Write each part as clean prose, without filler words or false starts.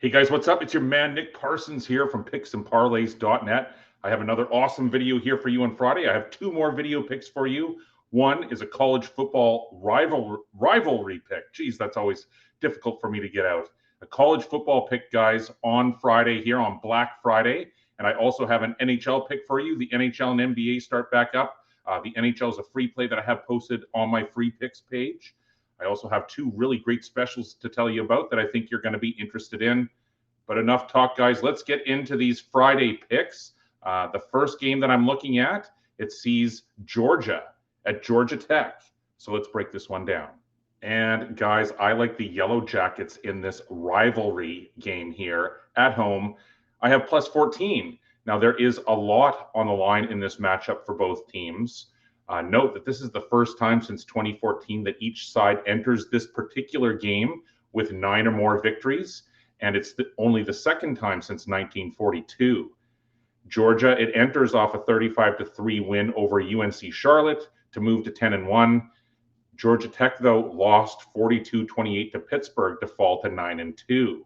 Hey guys, what's up? It's your man Nick Parsons here from picksandparlays.net. I have another awesome video here for you on Friday. I have two more video picks for you. One is a college football rivalry pick. Geez, that's always difficult for me to get out. A college football pick, guys, on Friday here on Black Friday. And I also have an NHL pick for you. The NHL and NBA start back up. The NHL is a free play that I have posted on my free picks page. I also have two really great specials to tell you about that I think you're going to be interested in. But enough talk, guys. Let's get into these Friday picks. The first game that I'm looking at, it sees Georgia at Georgia Tech. So let's break this one down. And guys, I like the Yellow Jackets in this rivalry game here at home. I have plus 14. Now, there is a lot on the line in this matchup for both teams. Note that this is the first time since 2014 that each side enters this particular game with 9 or more victories, and it's only the second time since 1942. Georgia, it enters off a 35-3 win over UNC Charlotte to move to 10-1. Georgia Tech, though, lost 42-28 to Pittsburgh to fall to 9-2.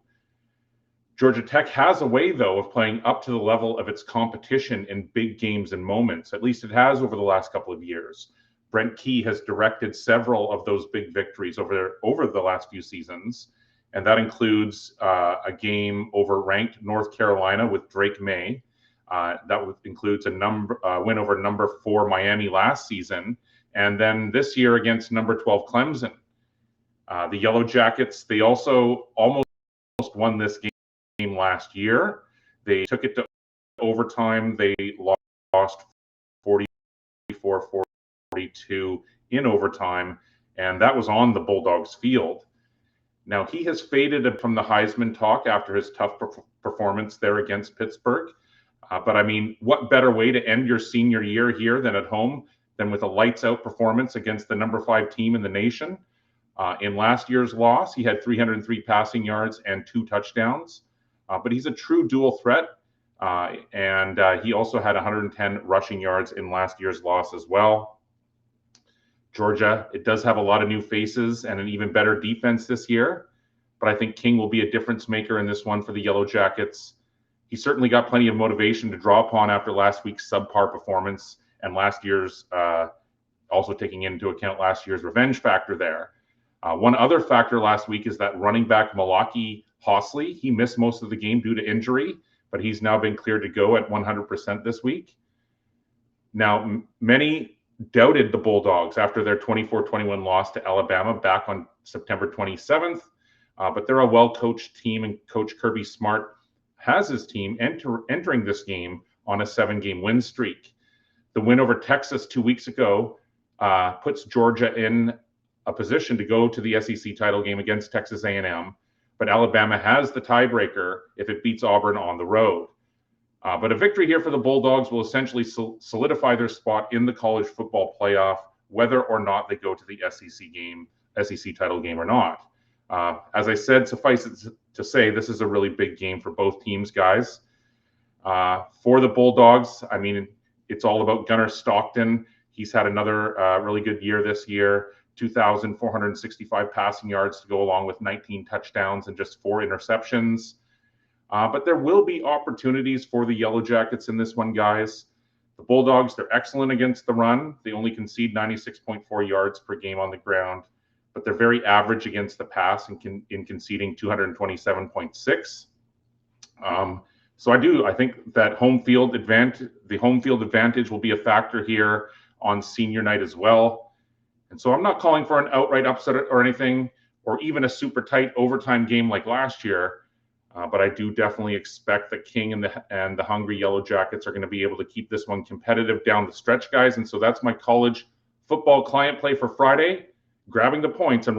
Georgia Tech has a way, though, of playing up to the level of its competition in big games and moments. At least it has over the last couple of years. Brent Key has directed several of those big victories over the last few seasons, and that includes a game over ranked North Carolina with Drake May. That includes a win over number 4 Miami last season, and then this year against number 12 Clemson. The Yellow Jackets, they also almost won this game last year. They took it to overtime. They lost 44-42 in overtime, and that was on the Bulldogs field. Now, he has faded from the Heisman talk after his tough performance there against Pittsburgh. But I mean, what better way to end your senior year here than at home than with a lights-out performance against the number 5 team in the nation? In last year's loss, he had 303 passing yards and 2 touchdowns. But he's a true dual threat, and he also had 110 rushing yards in last year's loss as well. Georgia, it does have a lot of new faces and an even better defense this year, but I think King will be a difference maker in this one for the Yellow Jackets. He certainly got plenty of motivation to draw upon after last week's subpar performance and last year's, also taking into account last year's revenge factor there. One other factor last week is that running back Malaki Hosley, he missed most of the game due to injury, but he's now been cleared to go at 100% this week. Now, many doubted the Bulldogs after their 24-21 loss to Alabama back on September 27th, but they're a well-coached team, and Coach Kirby Smart has his team entering this game on a 7-game win streak. The win over Texas 2 weeks ago puts Georgia in a position to go to the SEC title game against Texas A&M, but Alabama has the tiebreaker if it beats Auburn on the road. But a victory here for the Bulldogs will essentially solidify their spot in the college football playoff, whether or not they go to the SEC title game or not. As I said, suffice it to say, this is a really big game for both teams, guys. For the Bulldogs, I mean, it's all about Gunnar Stockton. He's had another really good year this year. 2,465 passing yards to go along with 19 touchdowns and just 4 interceptions. But there will be opportunities for the Yellow Jackets in this one, guys. The Bulldogs, they're excellent against the run. They only concede 96.4 yards per game on the ground, but they're very average against the pass in conceding 227.6. So I think that the home field advantage will be a factor here on senior night as well. And so I'm not calling for an outright upset or anything, or even a super tight overtime game like last year. But I do definitely expect that King and the hungry Yellow Jackets are going to be able to keep this one competitive down the stretch, guys. And so that's my college football client play for Friday, grabbing the points and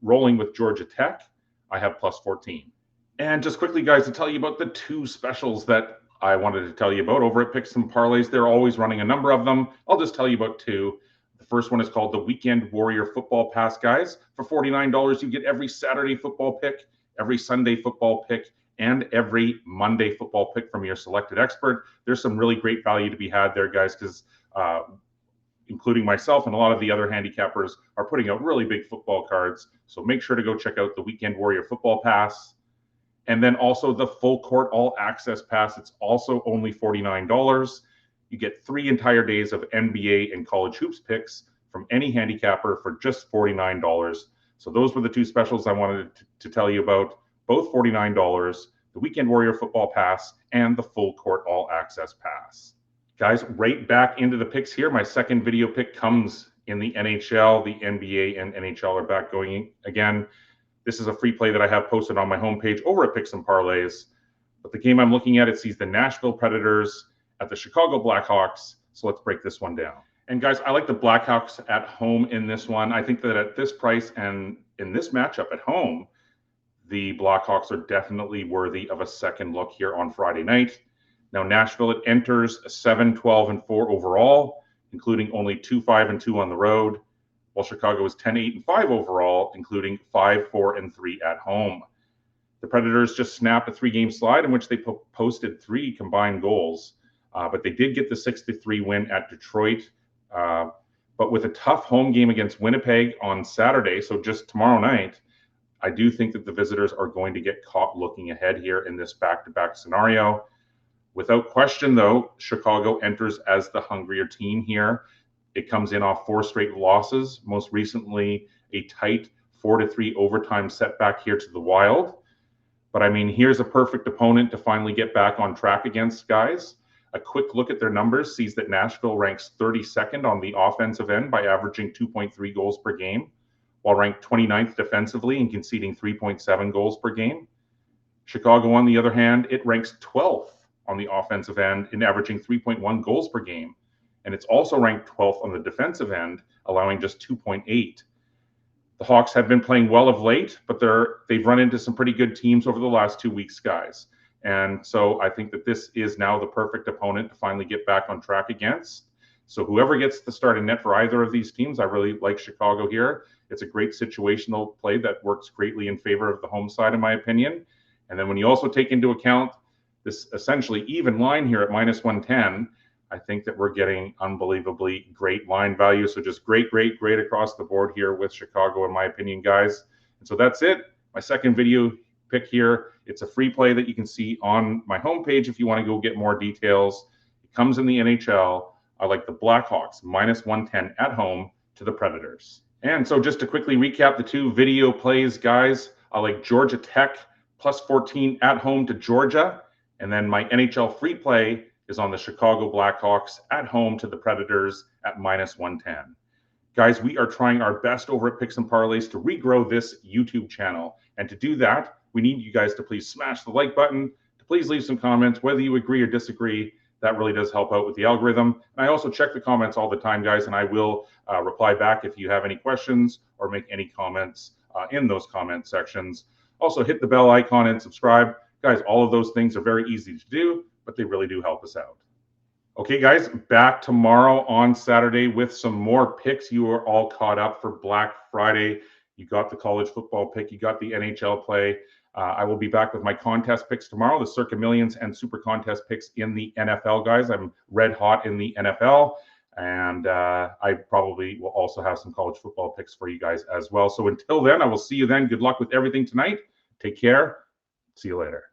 rolling with Georgia Tech. I have plus 14. And just quickly, guys, to tell you about the 2 specials that I wanted to tell you about over at Picks and Parlays. They're always running a number of them. I'll just tell you about 2. The first one is called the Weekend Warrior Football Pass, guys. For $49, you get every Saturday football pick, every Sunday football pick, and every Monday football pick from your selected expert. There's some really great value to be had there, guys, because including myself and a lot of the other handicappers are putting out really big football cards. So make sure to go check out the Weekend Warrior Football Pass. And then also the full court all access pass. It's also only $49. You get 3 entire days of NBA and college hoops picks from any handicapper for just $49. So those were the 2 specials I wanted to tell you about, both $49, the Weekend Warrior Football Pass and the full court all access pass. Guys, right back into the picks here. My second video pick comes in the NHL. The NBA and NHL are back going again. This is a free play that I have posted on my homepage over at Picks and Parlays. But the game I'm looking at, it sees the Nashville Predators at the Chicago Blackhawks. So let's break this one down. And guys, I like the Blackhawks at home in this one. I think that at this price and in this matchup at home, the Blackhawks are definitely worthy of a second look here on Friday night. Now, Nashville, it enters 7-12-4 overall, including only 2-5-2 on the road, while Chicago is 10-8-5 overall, including 5-4-3 at home. The Predators just snapped a 3-game slide in which they posted 3 combined goals, but they did get the 6-3 win at Detroit. But with a tough home game against Winnipeg on Saturday, so just tomorrow night, I do think that the visitors are going to get caught looking ahead here in this back-to-back scenario. Without question, though, Chicago enters as the hungrier team here. It comes in off 4 straight losses, most recently a tight 4-3 overtime setback here to the Wild. But I mean, here's a perfect opponent to finally get back on track against, guys. A quick look at their numbers sees that Nashville ranks 32nd on the offensive end by averaging 2.3 goals per game, while ranked 29th defensively and conceding 3.7 goals per game. Chicago, on the other hand, it ranks 12th on the offensive end in averaging 3.1 goals per game. And it's also ranked 12th on the defensive end, allowing just 2.8. The Hawks have been playing well of late, but they've run into some pretty good teams over the last 2 weeks, guys. And so I think that this is now the perfect opponent to finally get back on track against. So whoever gets the start in net for either of these teams, I really like Chicago here. It's a great situational play that works greatly in favor of the home side, in my opinion. And then when you also take into account this essentially even line here at -110, I think that we're getting unbelievably great line value. So just great across the board here with Chicago, in my opinion, guys. And so that's it. My second video pick here. It's a free play that you can see on my homepage if you want to go get more details. It comes in the NHL. I like the Blackhawks -110 at home to the Predators. And so just to quickly recap the 2 video plays, guys, I like Georgia Tech +14 at home to Georgia. And then my NHL free play is on the Chicago Blackhawks at home to the Predators at -110. Guys, we are trying our best over at Picks and Parlays to regrow this YouTube channel. And to do that, we need you guys to please smash the like button, to please leave some comments, whether you agree or disagree. That really does help out with the algorithm. And I also check the comments all the time, guys, and I will reply back if you have any questions or make any comments in those comment sections. Also, hit the bell icon and subscribe. Guys, all of those things are very easy to do, but they really do help us out. Okay, guys, back tomorrow on Saturday with some more picks. You are all caught up for Black Friday. You got the college football pick. You got the NHL play. I will be back with my contest picks tomorrow, the Circa Millions and Super Contest picks in the NFL, guys. I'm red hot in the NFL, and I probably will also have some college football picks for you guys as well. So until then, I will see you then. Good luck with everything tonight. Take care. See you later.